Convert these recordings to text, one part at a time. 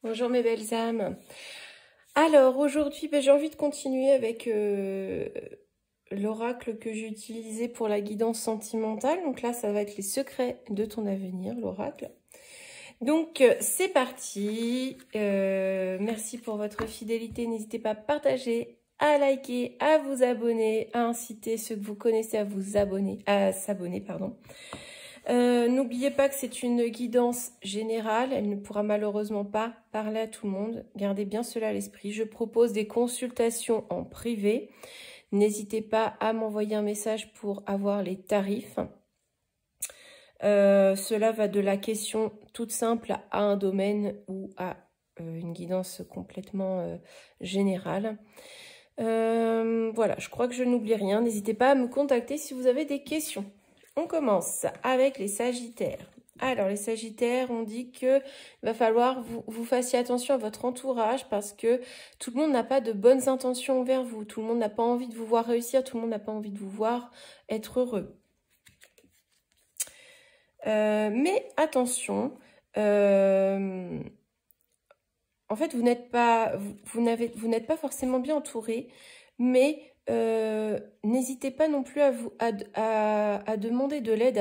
Bonjour mes belles âmes. Alors aujourd'hui, j'ai envie de continuer avec l'oracle que j'ai utilisé pour la guidance sentimentale. Donc là, ça va être les secrets de ton avenir, l'oracle. Donc c'est parti. Merci pour votre fidélité. N'hésitez pas à partager, à liker, à vous abonner, à inciter ceux que vous connaissez à vous abonner, à s'abonner, pardon. N'oubliez pas que c'est une guidance générale, elle ne pourra malheureusement pas parler à tout le monde. Gardez bien cela à l'esprit. Je propose des consultations en privé. N'hésitez pas à m'envoyer un message pour avoir les tarifs. Cela va de la question toute simple à un domaine ou à une guidance complètement générale. Voilà, je crois que je n'oublie rien. N'hésitez pas à me contacter si vous avez des questions. On commence avec les Sagittaires. Alors, les Sagittaires, on dit qu'il va falloir vous fassiez attention à votre entourage parce que tout le monde n'a pas de bonnes intentions envers vous. Tout le monde n'a pas envie de vous voir réussir. Tout le monde n'a pas envie de vous voir être heureux. Mais attention, en fait, vous n'êtes pas forcément bien entouré, mais n'hésitez pas non plus à demander de l'aide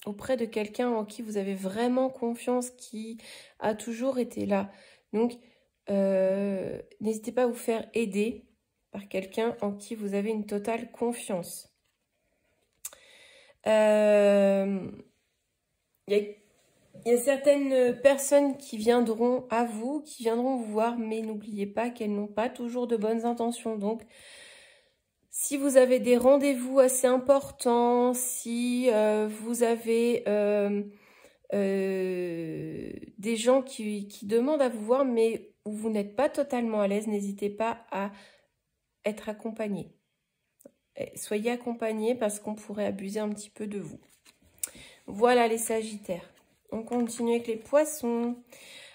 auprès de quelqu'un en qui vous avez vraiment confiance, qui a toujours été là. Donc, n'hésitez pas à vous faire aider par quelqu'un en qui vous avez une totale confiance. Il y a certaines personnes qui viendront à vous, qui viendront vous voir, mais n'oubliez pas qu'elles n'ont pas toujours de bonnes intentions. Donc, si vous avez des rendez-vous assez importants, si vous avez des gens qui demandent à vous voir, mais où vous n'êtes pas totalement à l'aise, n'hésitez pas à être accompagné. Soyez accompagné parce qu'on pourrait abuser un petit peu de vous. Voilà les Sagittaires. On continue avec les Poissons.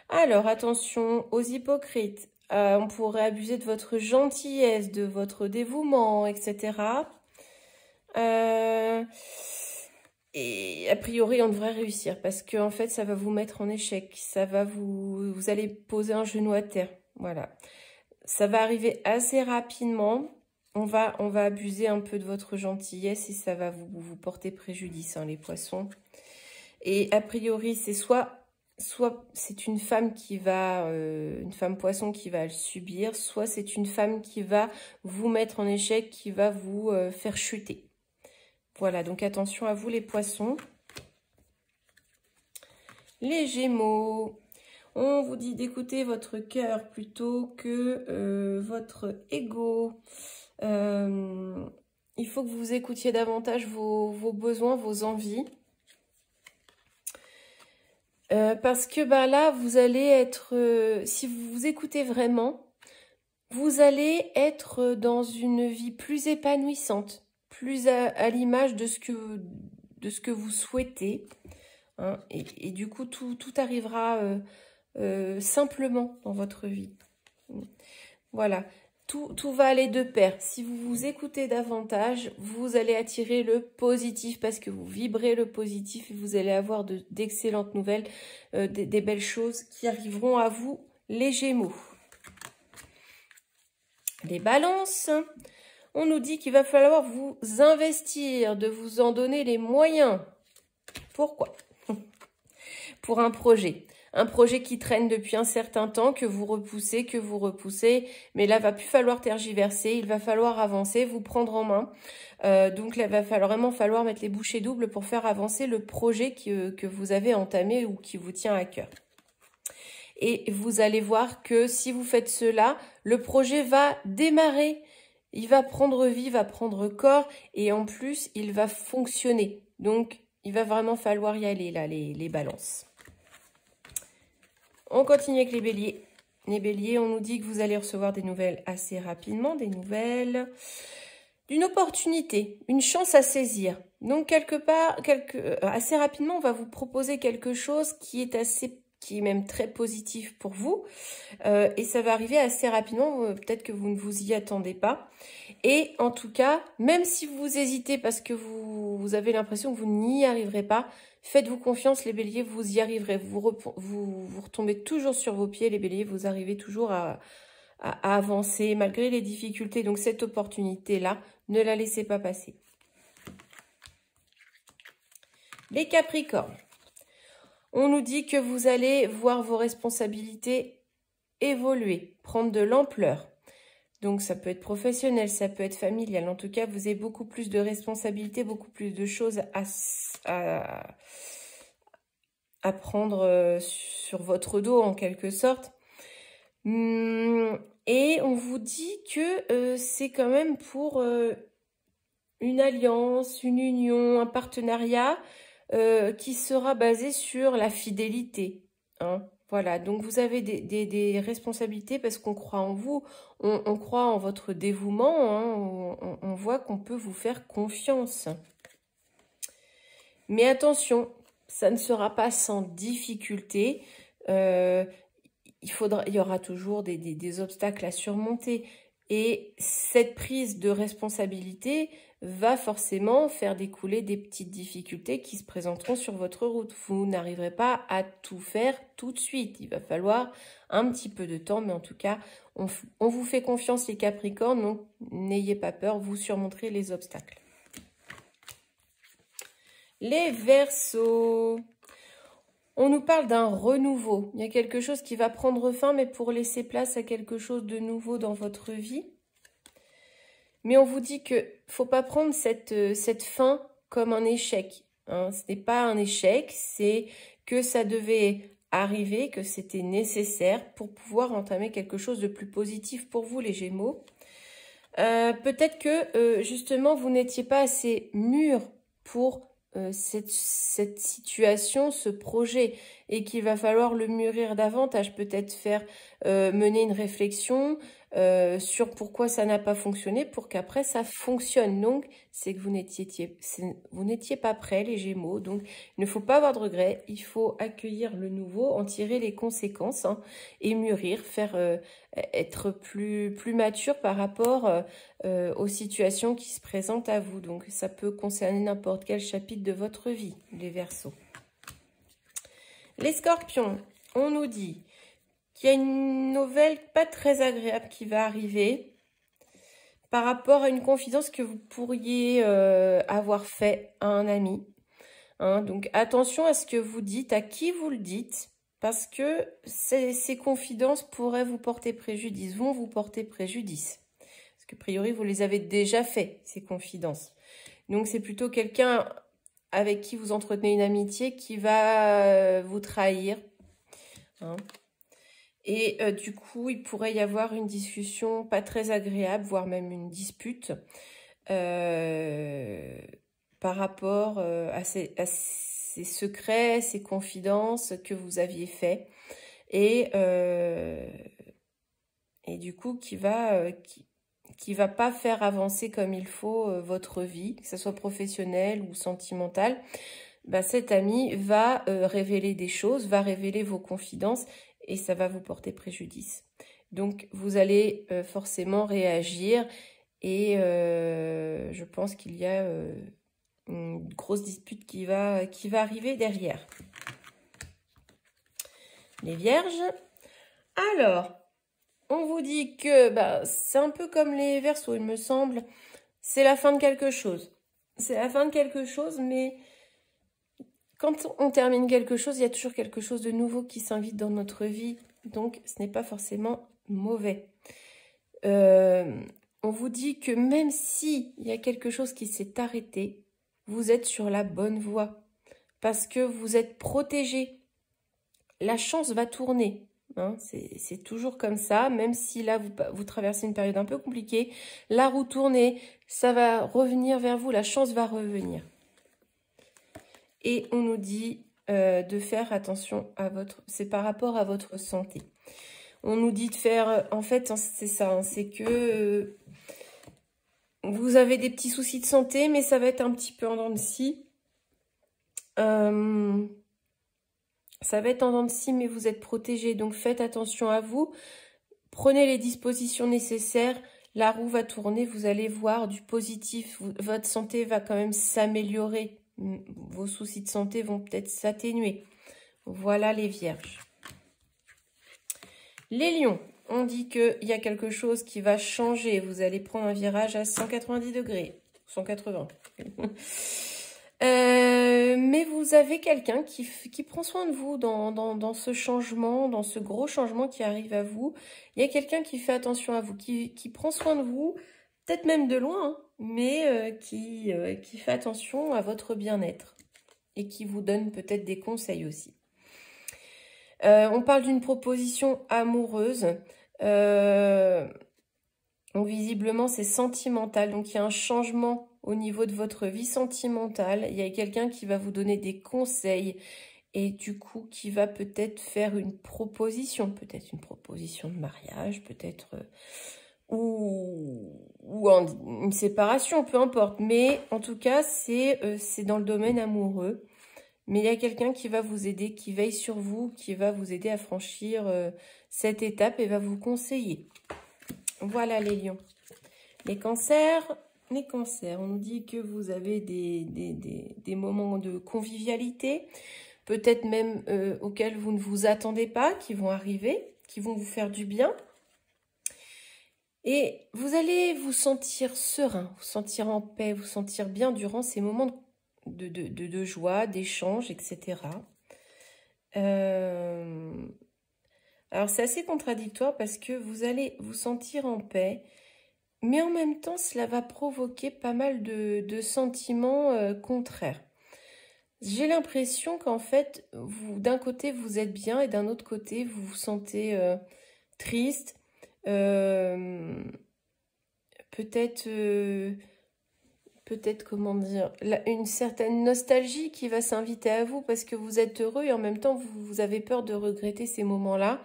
Alors, attention aux hypocrites. On pourrait abuser de votre gentillesse, de votre dévouement, etc. Et a priori, on devrait réussir parce que en fait, ça va vous mettre en échec. Ça va vous allez poser un genou à terre. Voilà. Ça va arriver assez rapidement. On va abuser un peu de votre gentillesse et ça va vous porter préjudice, hein, les Poissons. Et a priori, c'est soit c'est une femme qui va, une femme poisson qui va le subir, soit c'est une femme qui va vous mettre en échec, qui va vous faire chuter. Voilà, donc attention à vous les Poissons. Les Gémeaux, on vous dit d'écouter votre cœur plutôt que votre ego. Il faut que vous écoutiez davantage vos besoins, vos envies. Parce que là, vous allez être, si vous vous écoutez vraiment, vous allez être dans une vie plus épanouissante, plus à l'image de ce que vous souhaitez. Hein, et du coup, tout arrivera simplement dans votre vie. Voilà. Tout va aller de pair. Si vous vous écoutez davantage, vous allez attirer le positif parce que vous vibrez le positif et vous allez avoir d'excellentes nouvelles, des belles choses qui arriveront à vous, les Gémeaux. Les Balances, on nous dit qu'il va falloir vous investir, de vous en donner les moyens. Pourquoi? Pour un projet. Un projet qui traîne depuis un certain temps, que vous repoussez, mais là, va plus falloir tergiverser, il va falloir avancer, vous prendre en main. Donc là, il va vraiment falloir mettre les bouchées doubles pour faire avancer le projet que vous avez entamé ou qui vous tient à cœur. Et vous allez voir que si vous faites cela, le projet va démarrer, il va prendre vie, va prendre corps et en plus, il va fonctionner. Donc, il va vraiment falloir y aller, là, les Balances. On continue avec les Béliers. Les Béliers, on nous dit que vous allez recevoir des nouvelles assez rapidement, des nouvelles d'une opportunité, une chance à saisir. Donc, quelque part, assez rapidement, on va vous proposer quelque chose qui est assez qui est même très positif pour vous. Et ça va arriver assez rapidement, peut-être que vous ne vous y attendez pas. Et en tout cas, même si vous hésitez parce que vous avez l'impression que vous n'y arriverez pas, faites-vous confiance les béliers, vous y arriverez. Vous retombez toujours sur vos pieds les béliers, vous arrivez toujours à avancer malgré les difficultés. Donc cette opportunité-là, ne la laissez pas passer. Les Capricornes, on nous dit que vous allez voir vos responsabilités évoluer, prendre de l'ampleur. Donc ça peut être professionnel, ça peut être familial. En tout cas, vous avez beaucoup plus de responsabilités, beaucoup plus de choses à prendre sur votre dos en quelque sorte. Et on vous dit que c'est quand même pour une alliance, une union, un partenariat qui sera basé sur la fidélité. Hein. Voilà, donc vous avez des responsabilités parce qu'on croit en vous, on croit en votre dévouement, hein, on voit qu'on peut vous faire confiance. Mais attention, ça ne sera pas sans difficulté. Il y aura toujours des obstacles à surmonter. Et cette prise de responsabilité va forcément faire découler des petites difficultés qui se présenteront sur votre route. Vous n'arriverez pas à tout faire tout de suite. Il va falloir un petit peu de temps, mais en tout cas, on vous fait confiance les Capricornes, donc n'ayez pas peur, vous surmonterez les obstacles. Les Verseaux, on nous parle d'un renouveau. Il y a quelque chose qui va prendre fin, mais pour laisser place à quelque chose de nouveau dans votre vie. Mais on vous dit que faut pas prendre cette fin comme un échec. Hein. Ce n'est pas un échec, c'est que ça devait arriver, que c'était nécessaire pour pouvoir entamer quelque chose de plus positif pour vous, les Gémeaux. Peut-être que justement, vous n'étiez pas assez mûr pour cette situation, ce projet, et qu'il va falloir le mûrir davantage, peut-être faire mener une réflexion sur pourquoi ça n'a pas fonctionné pour qu'après ça fonctionne. Donc, c'est que vous n'étiez pas prêts, les Gémeaux. Donc, il ne faut pas avoir de regrets. Il faut accueillir le nouveau, en tirer les conséquences hein, et mûrir, faire être plus mature par rapport aux situations qui se présentent à vous. Donc, ça peut concerner n'importe quel chapitre de votre vie, les Verseaux. Les Scorpions, on nous dit qu'il y a une nouvelle pas très agréable qui va arriver par rapport à une confidence que vous pourriez avoir fait à un ami. Hein, donc, attention à ce que vous dites, à qui vous le dites, parce que ces confidences pourraient vous porter préjudice, vont vous porter préjudice. Parce que, a priori, vous les avez déjà fait, ces confidences. Donc, c'est plutôt quelqu'un avec qui vous entretenez une amitié qui va vous trahir. Hein. Et du coup, il pourrait y avoir une discussion pas très agréable, voire même une dispute par rapport à ces secrets, ces confidences que vous aviez fait. Et du coup, qui va pas faire avancer comme il faut votre vie, que ce soit professionnelle ou sentimentale. Bah, cet ami va révéler des choses, va révéler vos confidences et ça va vous porter préjudice. Donc, vous allez forcément réagir et je pense qu'il y a une grosse dispute qui va arriver derrière. Les Vierges, alors, on vous dit que bah, c'est un peu comme les Verseaux, il me semble, c'est la fin de quelque chose. C'est la fin de quelque chose, mais quand on termine quelque chose, il y a toujours quelque chose de nouveau qui s'invite dans notre vie. Donc, ce n'est pas forcément mauvais. On vous dit que même s'il y a quelque chose qui s'est arrêté, vous êtes sur la bonne voie. Parce que vous êtes protégé. La chance va tourner. Hein, c'est toujours comme ça. Même si là, vous traversez une période un peu compliquée, la roue tourne, ça va revenir vers vous. La chance va revenir. Et on nous dit de faire attention à c'est par rapport à votre santé. On nous dit de faire, en fait, c'est ça, hein, c'est que vous avez des petits soucis de santé, mais ça va être un petit peu en dents de scie. Ça va être en dents de scie, mais vous êtes protégé. Donc, faites attention à vous. Prenez les dispositions nécessaires. La roue va tourner. Vous allez voir du positif. Votre santé va quand même s'améliorer. Vos soucis de santé vont peut-être s'atténuer. Voilà les vierges. Les lions, on dit qu'il y a quelque chose qui va changer. Vous allez prendre un virage à 190 degrés. 180. Mais vous avez quelqu'un qui prend soin de vous dans ce changement, dans ce gros changement qui arrive à vous. Il y a quelqu'un qui fait attention à vous, qui prend soin de vous, peut-être même de loin, hein, mais qui fait attention à votre bien-être et qui vous donne peut-être des conseils aussi. On parle d'une proposition amoureuse. Donc visiblement, c'est sentimental. Donc il y a un changement au niveau de votre vie sentimentale. Il y a quelqu'un qui va vous donner des conseils et du coup qui va peut-être faire une proposition. Peut-être une proposition de mariage, peut-être ou une séparation, peu importe. Mais en tout cas, c'est dans le domaine amoureux. Mais il y a quelqu'un qui va vous aider, qui veille sur vous, qui va vous aider à franchir cette étape et va vous conseiller. Voilà les lions. Les cancers, on nous dit que vous avez des moments de convivialité, peut-être même auxquels vous ne vous attendez pas, qui vont arriver, qui vont vous faire du bien. Et vous allez vous sentir serein, vous sentir en paix, vous sentir bien durant ces moments de joie, d'échange, etc. Alors, c'est assez contradictoire parce que vous allez vous sentir en paix, mais en même temps, cela va provoquer pas mal de sentiments contraires. J'ai l'impression qu'en fait, d'un côté, vous êtes bien et d'un autre côté, vous vous sentez triste, peut-être, comment dire, une certaine nostalgie qui va s'inviter à vous parce que vous êtes heureux et en même temps, vous avez peur de regretter ces moments-là,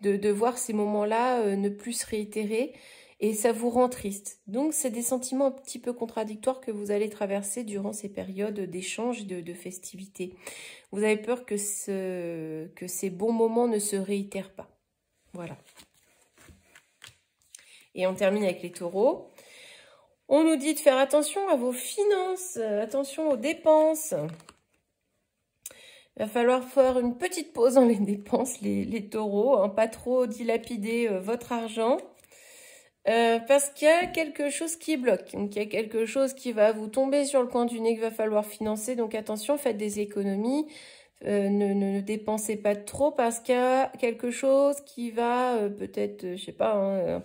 de voir ces moments-là ne plus se réitérer et ça vous rend triste. Donc, c'est des sentiments un petit peu contradictoires que vous allez traverser durant ces périodes d'échange, de festivités. Vous avez peur que ces bons moments ne se réitèrent pas. Voilà. Et on termine avec les taureaux. On nous dit de faire attention à vos finances, attention aux dépenses. Il va falloir faire une petite pause dans les dépenses, les taureaux, hein, pas trop dilapider votre argent. Parce qu'il y a quelque chose qui bloque. Donc, il y a quelque chose qui va vous tomber sur le coin du nez qu'il va falloir financer. Donc, attention, faites des économies. Ne dépensez pas trop parce qu'il y a quelque chose qui va peut-être, je sais pas, hein,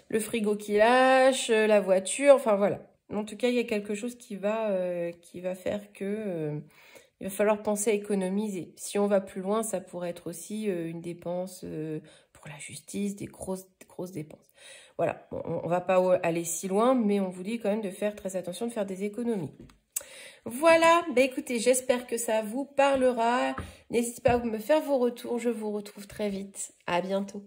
le frigo qui lâche, la voiture, enfin voilà. En tout cas, il y a quelque chose qui va faire que il va falloir penser à économiser. Si on va plus loin, ça pourrait être aussi une dépense pour la justice, des grosses dépenses. Voilà, on va pas aller si loin, mais on vous dit quand même de faire très attention, de faire des économies. Voilà, bah écoutez, j'espère que ça vous parlera. N'hésitez pas à me faire vos retours, je vous retrouve très vite. À bientôt.